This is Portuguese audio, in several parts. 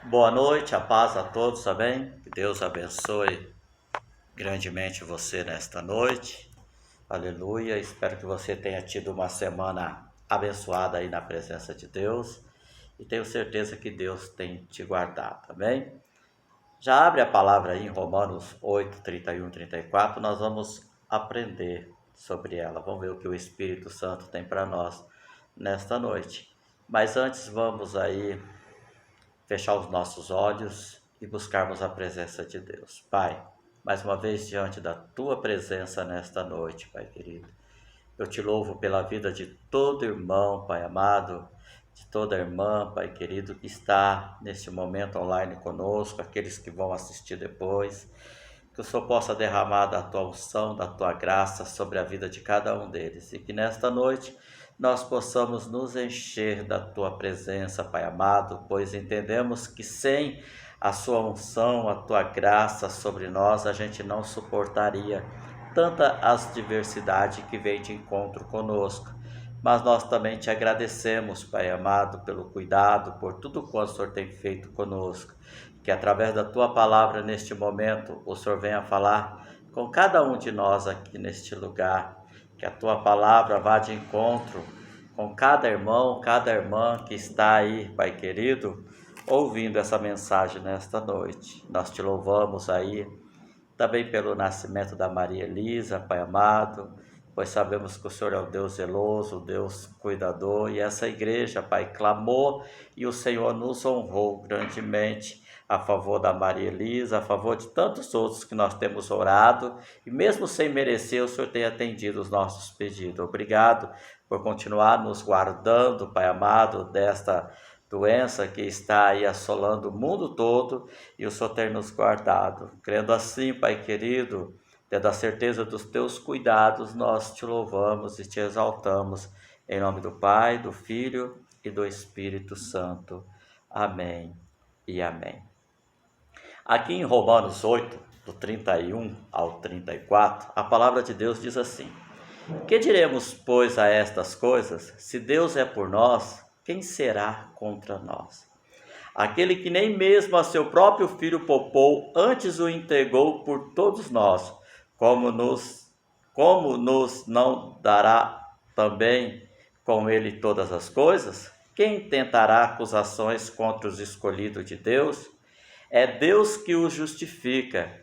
Boa noite, a paz a todos, amém? Que Deus abençoe grandemente você nesta noite. Aleluia. Espero que você tenha tido uma semana abençoada aí na presença de Deus e tenho certeza que Deus tem te guardado, amém? Já abre a palavra aí em Romanos 8, 31, 34, nós vamos aprender sobre ela. Vamos ver o que o Espírito Santo tem para nós nesta noite. Mas antes vamos aí fechar os nossos olhos e buscarmos a presença de Deus. Pai, mais uma vez diante da Tua presença nesta noite, Pai querido, eu te louvo pela vida de todo irmão, Pai amado, de toda irmã, Pai querido, que está neste momento online conosco, aqueles que vão assistir depois, que o Senhor possa derramar da Tua unção, da Tua graça sobre a vida de cada um deles, e que nesta noite nós possamos nos encher da Tua presença, Pai amado, pois entendemos que sem a Sua unção, a Tua graça sobre nós, a gente não suportaria tanta as diversidade que vem de encontro conosco. Mas nós também te agradecemos, Pai amado, pelo cuidado, por tudo quanto o Senhor tem feito conosco. Que através da Tua palavra neste momento, o Senhor venha falar com cada um de nós aqui neste lugar. Que a Tua palavra vá de encontro com cada irmão, cada irmã que está aí, Pai querido, ouvindo essa mensagem nesta noite. Nós te louvamos aí, também pelo nascimento da Maria Elisa, Pai amado, pois sabemos que o Senhor é o Deus zeloso, o Deus cuidador, e essa igreja, Pai, clamou e o Senhor nos honrou grandemente a favor da Maria Elisa, a favor de tantos outros que nós temos orado, e mesmo sem merecer, o Senhor tem atendido os nossos pedidos. Obrigado por continuar nos guardando, Pai amado, desta doença que está aí assolando o mundo todo, e o Senhor ter nos guardado. Crendo assim, Pai querido, tendo a certeza dos Teus cuidados, nós te louvamos e te exaltamos, em nome do Pai, do Filho e do Espírito Santo. Amém e amém. Aqui em Romanos 8, do 31 ao 34, a palavra de Deus diz assim: Que diremos, pois, a estas coisas? Se Deus é por nós, quem será contra nós? Aquele que nem mesmo a seu próprio filho poupou, antes o entregou por todos nós, como nos não dará também com ele todas as coisas? Quem tentará acusações contra os escolhidos de Deus? É Deus que os justifica.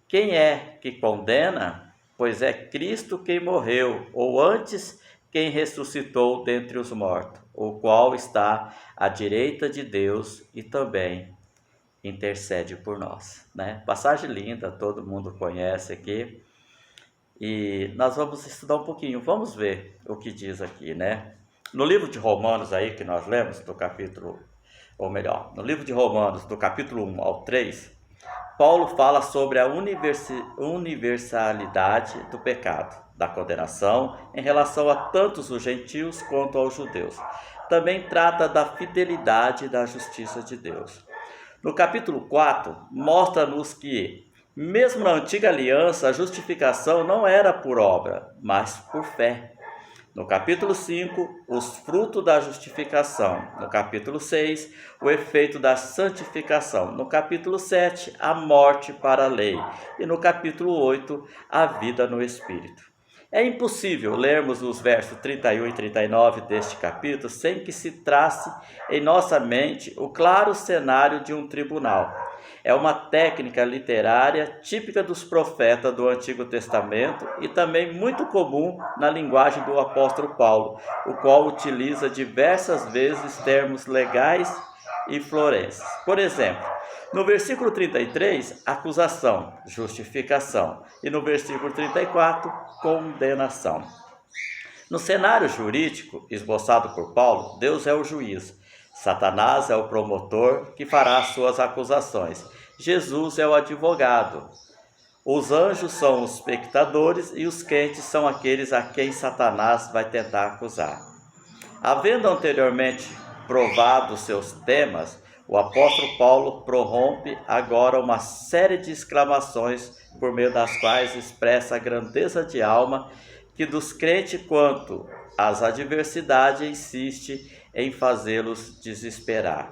Quem é que condena? Pois é Cristo quem morreu, ou antes, quem ressuscitou dentre os mortos, o qual está à direita de Deus e também intercede por nós, né? Passagem linda, todo mundo conhece aqui. E nós vamos estudar um pouquinho, vamos ver o que diz aqui, né? No livro de Romanos aí que nós lemos, do capítulo, ou melhor, no livro de Romanos, do capítulo 1 ao 3, Paulo fala sobre a universalidade do pecado, da condenação em relação a tantos os gentios quanto aos judeus. Também trata da fidelidade e da justiça de Deus. No capítulo 4, mostra-nos que, mesmo na antiga aliança, a justificação não era por obra, mas por fé. No capítulo 5, os frutos da justificação. No capítulo 6, o efeito da santificação. No capítulo 7, a morte para a lei. E no capítulo 8, a vida no Espírito. É impossível lermos os versos 31 e 39 deste capítulo sem que se trace em nossa mente o claro cenário de um tribunal. É uma técnica literária típica dos profetas do Antigo Testamento e também muito comum na linguagem do apóstolo Paulo, o qual utiliza diversas vezes termos legais e florenses. Por exemplo, no versículo 33, acusação, justificação, e no versículo 34, condenação. No cenário jurídico esboçado por Paulo, Deus é o juiz, Satanás é o promotor que fará suas acusações, Jesus é o advogado, os anjos são os espectadores e os crentes são aqueles a quem Satanás vai tentar acusar. Havendo anteriormente provado seus temas, o apóstolo Paulo prorrompe agora uma série de exclamações por meio das quais expressa a grandeza de alma que dos crentes quanto às adversidades insiste em fazê-los desesperar.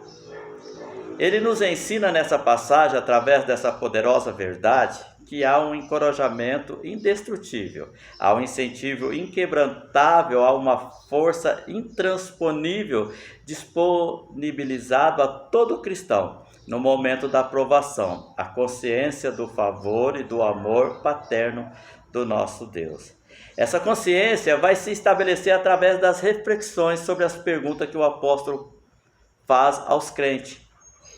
Ele nos ensina nessa passagem, através dessa poderosa verdade, que há um encorajamento indestrutível, há um incentivo inquebrantável, há uma força intransponível disponibilizado a todo cristão no momento da aprovação, a consciência do favor e do amor paterno do nosso Deus. Essa consciência vai se estabelecer através das reflexões sobre as perguntas que o apóstolo faz aos crentes.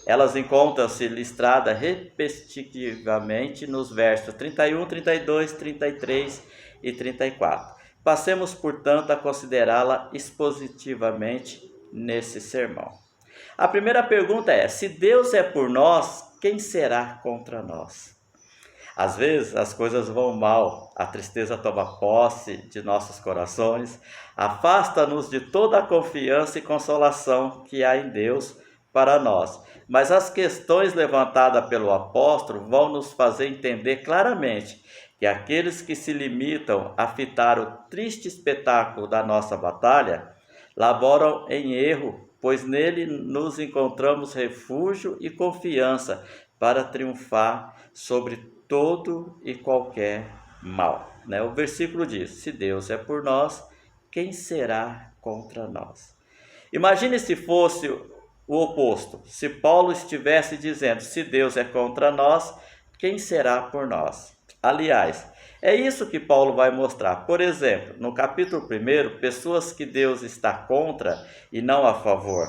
Elas encontram-se listradas repetitivamente nos versos 31, 32, 33 e 34. Passemos, portanto, a considerá-la expositivamente nesse sermão. A primeira pergunta é: se Deus é por nós, quem será contra nós? Às vezes as coisas vão mal, a tristeza toma posse de nossos corações, afasta-nos de toda a confiança e consolação que há em Deus para nós. Mas as questões levantadas pelo apóstolo vão nos fazer entender claramente que aqueles que se limitam a fitar o triste espetáculo da nossa batalha laboram em erro, pois nele nos encontramos refúgio e confiança para triunfar sobre todo e qualquer mal. O versículo diz: se Deus é por nós, quem será contra nós? Imagine se fosse o oposto, se Paulo estivesse dizendo: se Deus é contra nós, quem será por nós? Aliás, é isso que Paulo vai mostrar. Por exemplo, no capítulo 1, pessoas que Deus está contra e não a favor.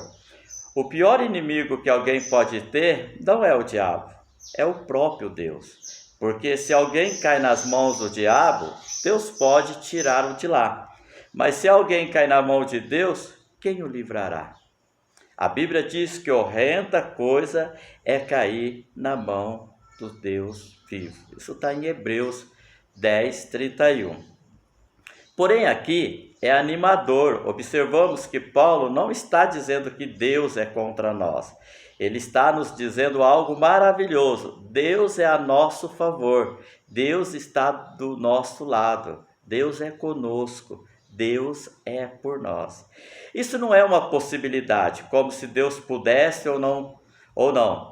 O pior inimigo que alguém pode ter não é o diabo, é o próprio Deus. Porque se alguém cai nas mãos do diabo, Deus pode tirá-lo de lá. Mas se alguém cai na mão de Deus, quem o livrará? A Bíblia diz que horrenda coisa é cair na mão do Deus vivo. Isso está em Hebreus 10, 31. Porém, aqui é animador. Observamos que Paulo não está dizendo que Deus é contra nós. Ele está nos dizendo algo maravilhoso. Deus é a nosso favor. Deus está do nosso lado. Deus é conosco. Deus é por nós. Isso não é uma possibilidade, como se Deus pudesse ou não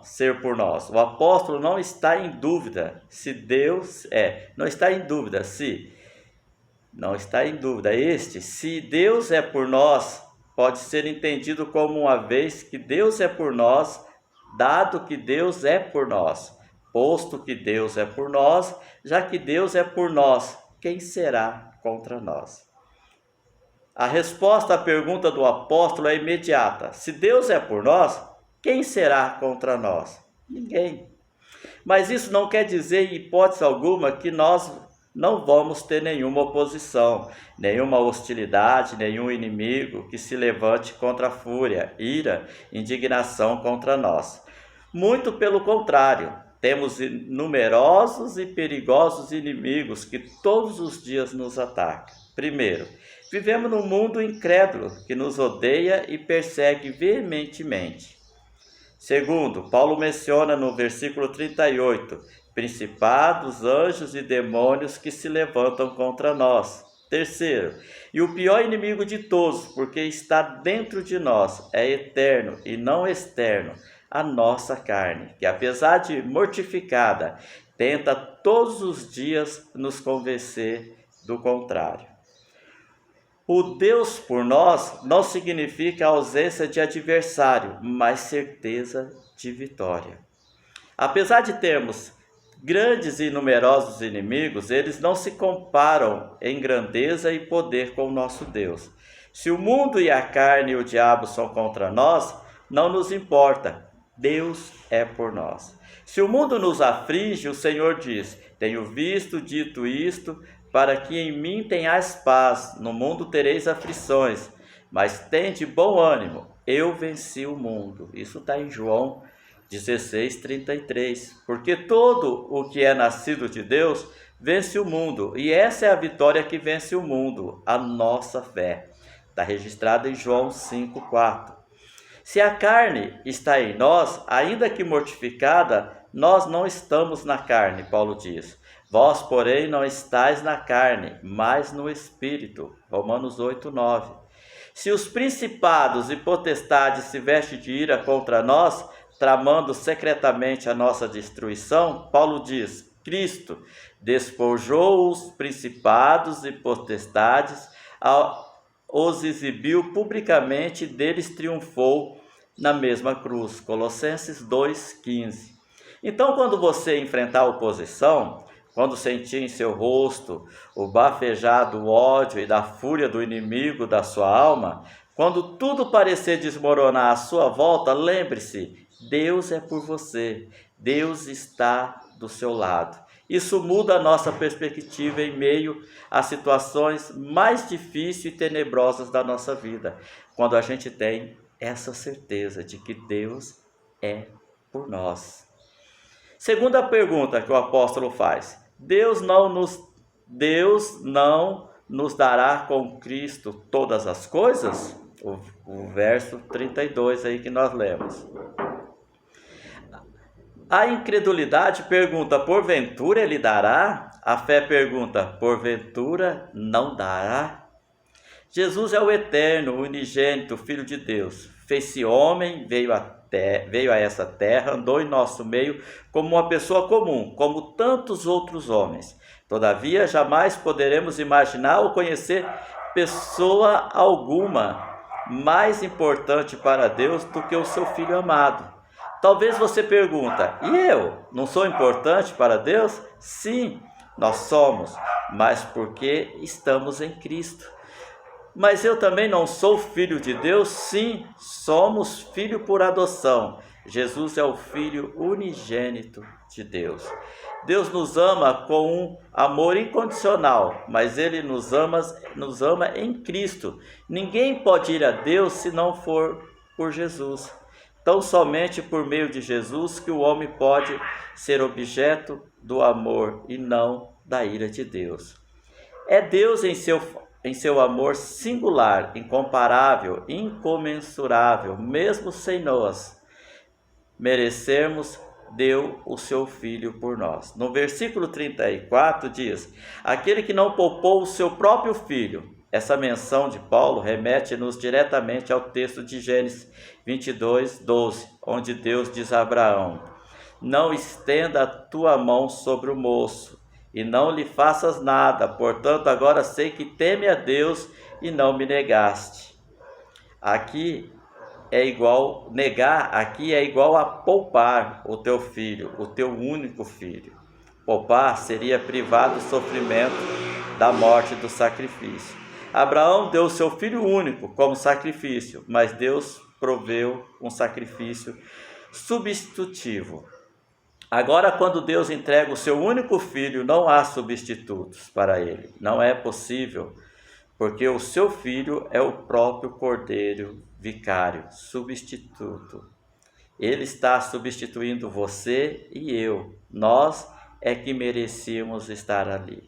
ser por nós. O apóstolo não está em dúvida se Deus é. Não está em dúvida se Deus é por nós, pode ser entendido como uma vez que Deus é por nós, dado que Deus é por nós. Posto que Deus é por nós, já que Deus é por nós, quem será contra nós? A resposta à pergunta do apóstolo é imediata. Se Deus é por nós, quem será contra nós? Ninguém. Mas isso não quer dizer, em hipótese alguma, que nós não vamos ter nenhuma oposição, nenhuma hostilidade, nenhum inimigo que se levante contra a fúria, ira, indignação contra nós. Muito pelo contrário, temos numerosos e perigosos inimigos que todos os dias nos atacam. Primeiro, vivemos num mundo incrédulo que nos odeia e persegue veementemente. Segundo, Paulo menciona no versículo 38, principados, anjos e demônios que se levantam contra nós. Terceiro, e o pior inimigo de todos, porque está dentro de nós, é eterno e não externo, a nossa carne, que apesar de mortificada, tenta todos os dias nos convencer do contrário. O Deus por nós não significa ausência de adversário, mas certeza de vitória. Apesar de termos grandes e numerosos inimigos, eles não se comparam em grandeza e poder com o nosso Deus. Se o mundo e a carne e o diabo são contra nós, não nos importa, Deus é por nós. Se o mundo nos aflige, o Senhor diz: tenho visto, dito isto, para que em mim tenhais paz, no mundo tereis aflições, mas tende bom ânimo, eu venci o mundo. Isso está em João 16, 33. Porque todo o que é nascido de Deus vence o mundo, e essa é a vitória que vence o mundo, a nossa fé. Está registrado em João 5, 4. Se a carne está em nós, ainda que mortificada, nós não estamos na carne, Paulo diz. Vós, porém, não estáis na carne, mas no Espírito. Romanos 8, 9. Se os principados e potestades se vestem de ira contra nós, tramando secretamente a nossa destruição, Paulo diz: Cristo despojou os principados e potestades, os exibiu publicamente, deles triunfou na mesma cruz. Colossenses 2,15. Então, quando você enfrentar a oposição, quando sentir em seu rosto o bafejar do ódio e da fúria do inimigo da sua alma, quando tudo parecer desmoronar à sua volta, lembre-se, Deus é por você, Deus está do seu lado. Isso muda a nossa perspectiva em meio às situações mais difíceis e tenebrosas da nossa vida, quando a gente tem essa certeza de que Deus é por nós. Segunda pergunta que o apóstolo faz: Deus não nos dará com Cristo todas as coisas? O verso 32 aí que nós lemos. A incredulidade pergunta: porventura ele dará? A fé pergunta: porventura não dará? Jesus é o eterno, o unigênito, Filho de Deus. Fez-se homem, veio a essa terra, andou em nosso meio como uma pessoa comum, como tantos outros homens. Todavia, jamais poderemos imaginar ou conhecer pessoa alguma mais importante para Deus do que o seu Filho amado. Talvez você pergunta: e eu? Não sou importante para Deus? Sim, nós somos, mas porque estamos em Cristo. Mas eu também não sou filho de Deus? Sim, somos filho por adoção. Jesus é o Filho unigênito de Deus. Deus nos ama com um amor incondicional, mas Ele nos ama em Cristo. Ninguém pode ir a Deus se não for por Jesus. Tão somente por meio de Jesus que o homem pode ser objeto do amor e não da ira de Deus. É Deus em seu amor singular, incomparável, incomensurável, mesmo sem nós merecermos, deu o seu Filho por nós. No versículo 34 diz: aquele que não poupou o seu próprio Filho. Essa menção de Paulo remete-nos diretamente ao texto de Gênesis 22:12, onde Deus diz a Abraão: não estenda a tua mão sobre o moço, e não lhe faças nada, portanto agora sei que teme a Deus e não me negaste. Negar aqui é igual a poupar o teu filho, o teu único filho. Poupar seria privar do sofrimento, da morte e do sacrifício. Abraão deu o seu filho único como sacrifício, mas Deus proveu um sacrifício substitutivo. Agora, quando Deus entrega o seu único filho, não há substitutos para ele. Não é possível, porque o seu filho é o próprio Cordeiro vicário, substituto. Ele está substituindo você e eu. Nós é que merecíamos estar ali.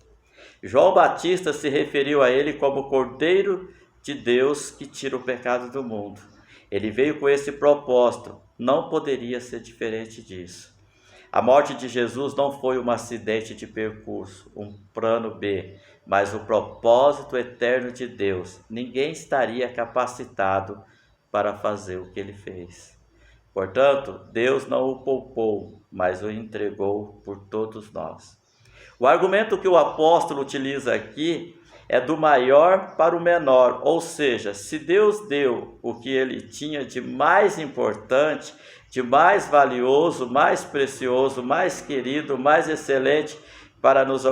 João Batista se referiu a ele como Cordeiro de Deus que tira o pecado do mundo. Ele veio com esse propósito, não poderia ser diferente disso. A morte de Jesus não foi um acidente de percurso, um plano B, mas o propósito eterno de Deus. Ninguém estaria capacitado para fazer o que ele fez. Portanto, Deus não o poupou, mas o entregou por todos nós. O argumento que o apóstolo utiliza aqui é do maior para o menor, ou seja, se Deus deu o que ele tinha de mais importante, de mais valioso, mais precioso, mais querido, mais excelente para nos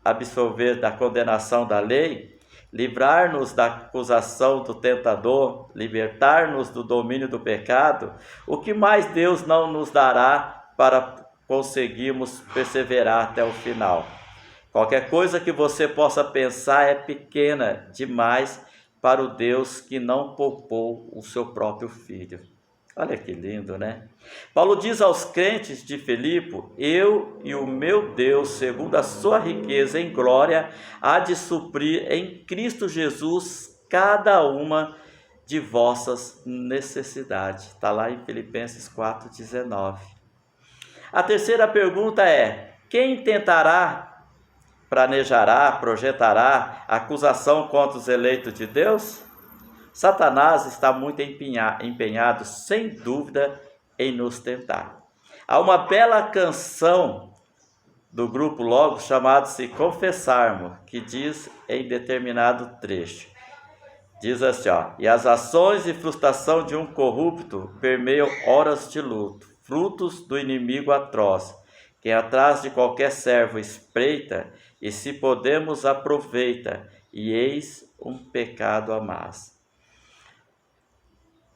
absolver da condenação da lei, livrar-nos da acusação do tentador, libertar-nos do domínio do pecado, o que mais Deus não nos dará para conseguirmos perseverar até o final? Qualquer coisa que você possa pensar é pequena demais para o Deus que não poupou o seu próprio Filho. Olha que lindo, né? Paulo diz aos crentes de Filipe: eu e o meu Deus, segundo a sua riqueza em glória, há de suprir em Cristo Jesus cada uma de vossas necessidades. Está lá em Filipenses 4,19. A terceira pergunta é: quem planejará, projetará acusação contra os eleitos de Deus? Satanás está muito empenhado, sem dúvida, em nos tentar. Há uma bela canção do grupo Logos chamado-se Confessarmos, que diz em determinado trecho. Diz assim, e as ações e frustração de um corrupto permeiam horas de luto, frutos do inimigo atroz. Quem atrás de qualquer servo espreita, e se podemos aproveita, e eis um pecado a mais.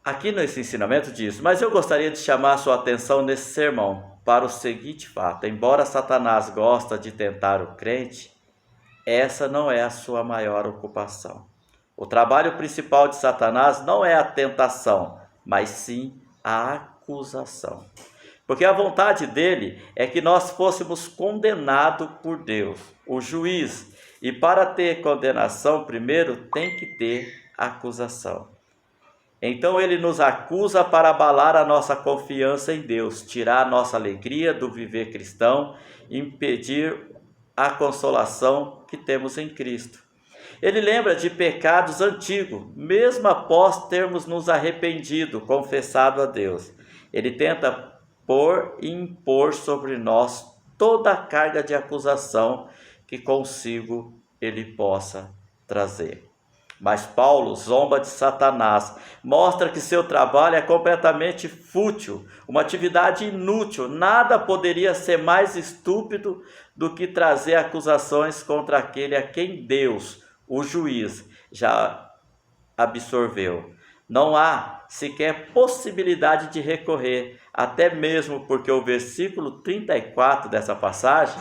Aqui nesse ensinamento diz, mas eu gostaria de chamar a sua atenção nesse sermão para o seguinte fato: embora Satanás gosta de tentar o crente, essa não é a sua maior ocupação. O trabalho principal de Satanás não é a tentação, mas sim a acusação. Porque a vontade dele é que nós fôssemos condenados por Deus, o juiz. E para ter condenação, primeiro tem que ter acusação. Então ele nos acusa para abalar a nossa confiança em Deus, tirar a nossa alegria do viver cristão, impedir a consolação que temos em Cristo. Ele lembra de pecados antigos, mesmo após termos nos arrependido, confessado a Deus. Ele tenta pôr e impor sobre nós toda a carga de acusação que consigo ele possa trazer. Mas Paulo zomba de Satanás, mostra que seu trabalho é completamente fútil, uma atividade inútil. Nada poderia ser mais estúpido do que trazer acusações contra aquele a quem Deus, o juiz, já absorveu. Não há sequer possibilidade de recorrer, até mesmo porque o versículo 34 dessa passagem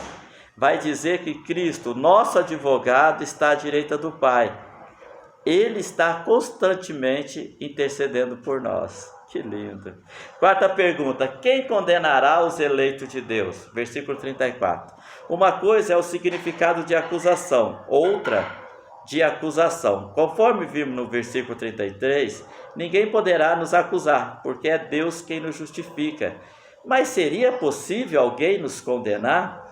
vai dizer que Cristo, nosso advogado, está à direita do Pai. Ele está constantemente intercedendo por nós. Que lindo. Quarta pergunta: quem condenará os eleitos de Deus? Versículo 34. Uma coisa é o significado de acusação, outra de acusação. Conforme vimos no versículo 33, ninguém poderá nos acusar, porque é Deus quem nos justifica. Mas seria possível alguém nos condenar?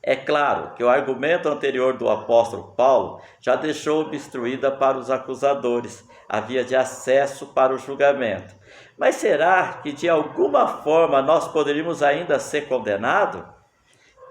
É claro que o argumento anterior do apóstolo Paulo já deixou obstruída para os acusadores a via de acesso para o julgamento. Mas será que de alguma forma nós poderíamos ainda ser condenados?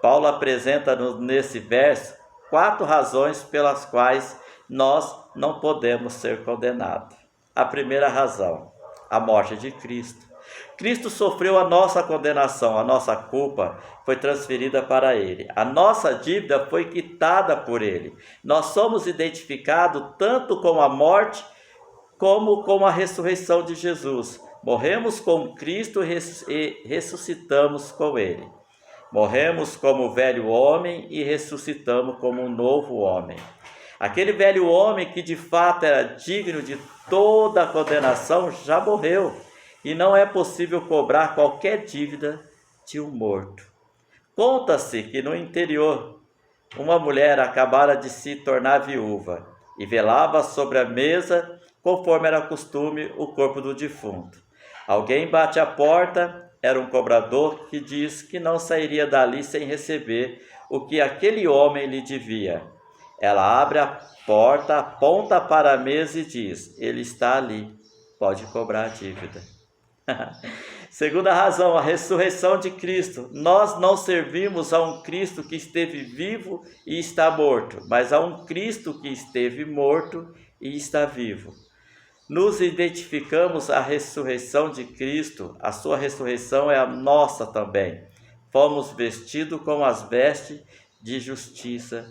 Paulo apresenta-nos nesse verso 4 razões pelas quais nós não podemos ser condenados. A primeira razão, a morte de Cristo. Cristo sofreu a nossa condenação, a nossa culpa foi transferida para Ele. A nossa dívida foi quitada por Ele. Nós somos identificados tanto com a morte como com a ressurreição de Jesus. Morremos com Cristo e ressuscitamos com Ele. Morremos como velho homem e ressuscitamos como um novo homem. Aquele velho homem que de fato era digno de toda a condenação já morreu. E não é possível cobrar qualquer dívida de um morto. Conta-se que no interior, uma mulher acabara de se tornar viúva e velava sobre a mesa, conforme era costume, o corpo do defunto. Alguém bate à porta, era um cobrador que diz que não sairia dali sem receber o que aquele homem lhe devia. Ela abre a porta, aponta para a mesa e diz: ele está ali, pode cobrar a dívida. Segunda razão, a ressurreição de Cristo. Nós não servimos a um Cristo que esteve vivo e está morto, mas a um Cristo que esteve morto e está vivo. Nos identificamos à ressurreição de Cristo, a sua ressurreição é a nossa também. Fomos vestidos com as vestes de justiça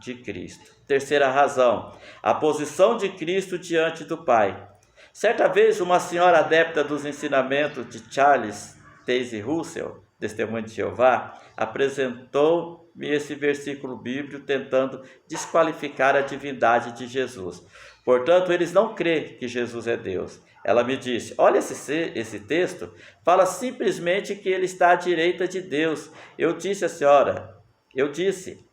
de Cristo. Terceira razão, a posição de Cristo diante do Pai. Certa vez, uma senhora adepta dos ensinamentos de Charles Taze Russell, testemunho de Jeová, apresentou-me esse versículo bíblico tentando desqualificar a divindade de Jesus. Portanto, eles não creem que Jesus é Deus. Ela me disse: olha esse texto, fala simplesmente que ele está à direita de Deus. Eu disse,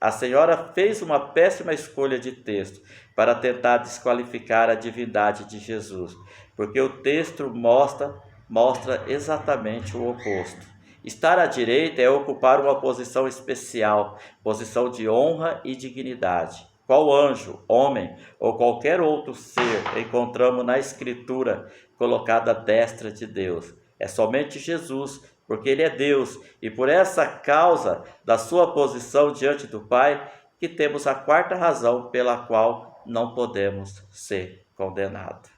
a senhora fez uma péssima escolha de texto para tentar desqualificar a divindade de Jesus, porque o texto mostra exatamente o oposto. Estar à direita é ocupar uma posição especial, posição de honra e dignidade. Qual anjo, homem ou qualquer outro ser encontramos na Escritura colocado à destra de Deus? é somente Jesus, porque Ele é Deus, e por essa causa da sua posição diante do Pai, que temos a quarta razão pela qual não podemos ser condenados.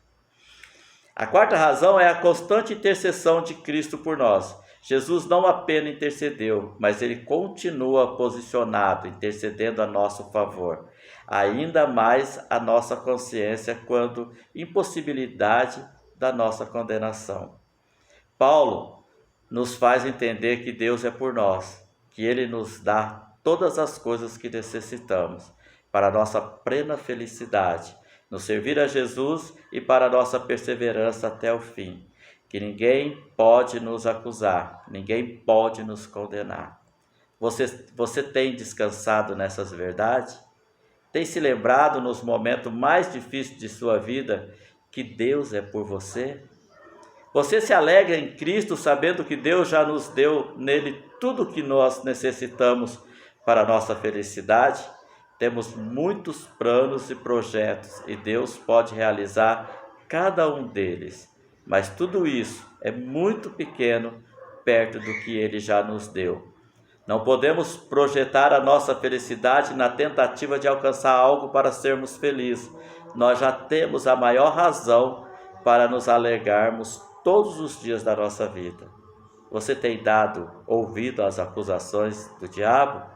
A quarta razão é a constante intercessão de Cristo por nós. Jesus não apenas intercedeu, mas Ele continua posicionado, intercedendo a nosso favor. Ainda mais a nossa consciência quando impossibilidade da nossa condenação. Paulo nos faz entender que Deus é por nós, que Ele nos dá todas as coisas que necessitamos para a nossa plena felicidade, nos servir a Jesus e para a nossa perseverança até o fim, que ninguém pode nos acusar, ninguém pode nos condenar. Você tem descansado nessas verdades? Tem se lembrado nos momentos mais difíceis de sua vida que Deus é por você? Você se alegra em Cristo sabendo que Deus já nos deu nele tudo o que nós necessitamos para a nossa felicidade? Temos muitos planos e projetos e Deus pode realizar cada um deles, mas tudo isso é muito pequeno perto do que Ele já nos deu. Não podemos projetar a nossa felicidade na tentativa de alcançar algo para sermos felizes. Nós já temos a maior razão para nos alegrarmos todos os dias da nossa vida. Você tem dado ouvido às acusações do diabo?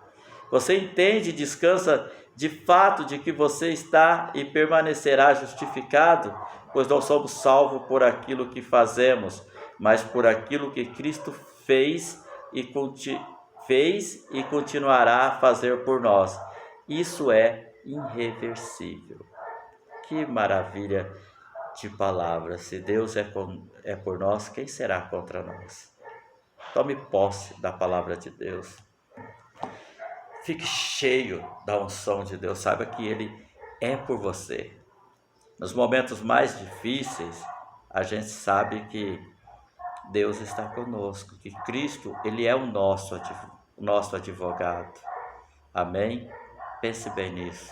Você entende e descansa de fato de que você está e permanecerá justificado, pois não somos salvos por aquilo que fazemos, mas por aquilo que Cristo fez e continuará a fazer por nós. Isso é irreversível. Que maravilha de palavras! Se Deus é por nós, quem será contra nós? Tome posse da palavra de Deus. Fique cheio da unção de Deus. Saiba que Ele é por você. Nos momentos mais difíceis, a gente sabe que Deus está conosco, que Cristo, Ele é o nosso advogado. Amém? Pense bem nisso.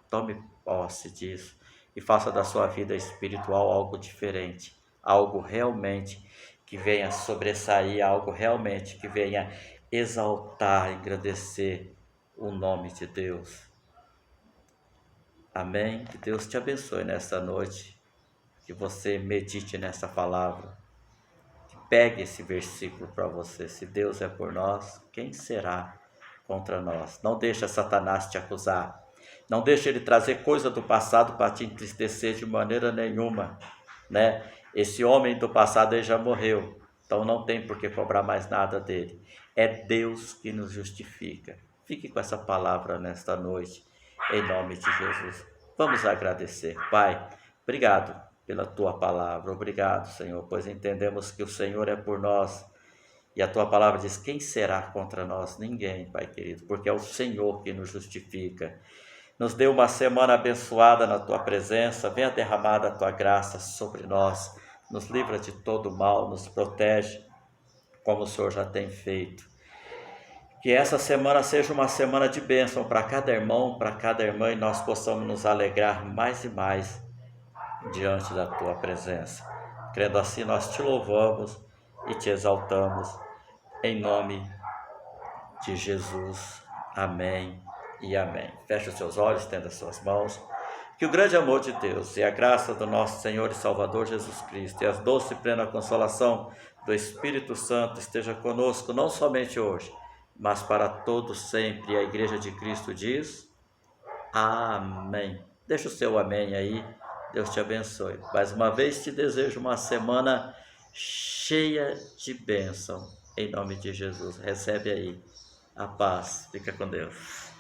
Tome posse disso e faça da sua vida espiritual algo diferente, algo realmente que venha sobressair, algo realmente que venha exaltar, engrandecer o nome de Deus. Amém? Que Deus te abençoe nesta noite, que você medite nessa palavra, que pegue esse versículo para você. Se Deus é por nós, quem será contra nós? Não deixa Satanás te acusar. Não deixe ele trazer coisa do passado para te entristecer de maneira nenhuma, né? Esse homem do passado ele já morreu, então não tem por que cobrar mais nada dele. É Deus que nos justifica. Fique com essa palavra nesta noite, em nome de Jesus. Vamos agradecer. Pai, obrigado pela Tua palavra. Obrigado, Senhor, pois entendemos que o Senhor é por nós. E a Tua palavra diz, quem será contra nós? Ninguém, Pai querido, porque é o Senhor que nos justifica. Nos dê uma semana abençoada na Tua presença. Venha derramada a Tua graça sobre nós. Nos livra de todo mal, nos protege, como o Senhor já tem feito. Que essa semana seja uma semana de bênção para cada irmão, para cada irmã, e nós possamos nos alegrar mais e mais diante da Tua presença. Crendo assim, nós Te louvamos e Te exaltamos, em nome de Jesus. Amém e amém. Feche os seus olhos, estenda as suas mãos. Que o grande amor de Deus e a graça do nosso Senhor e Salvador Jesus Cristo e a doce e plena consolação do Espírito Santo esteja conosco, não somente hoje, mas para todos sempre. A Igreja de Cristo diz, amém. Deixa o seu amém aí, Deus te abençoe. Mais uma vez te desejo uma semana cheia de bênção, em nome de Jesus. Recebe aí a paz, fica com Deus.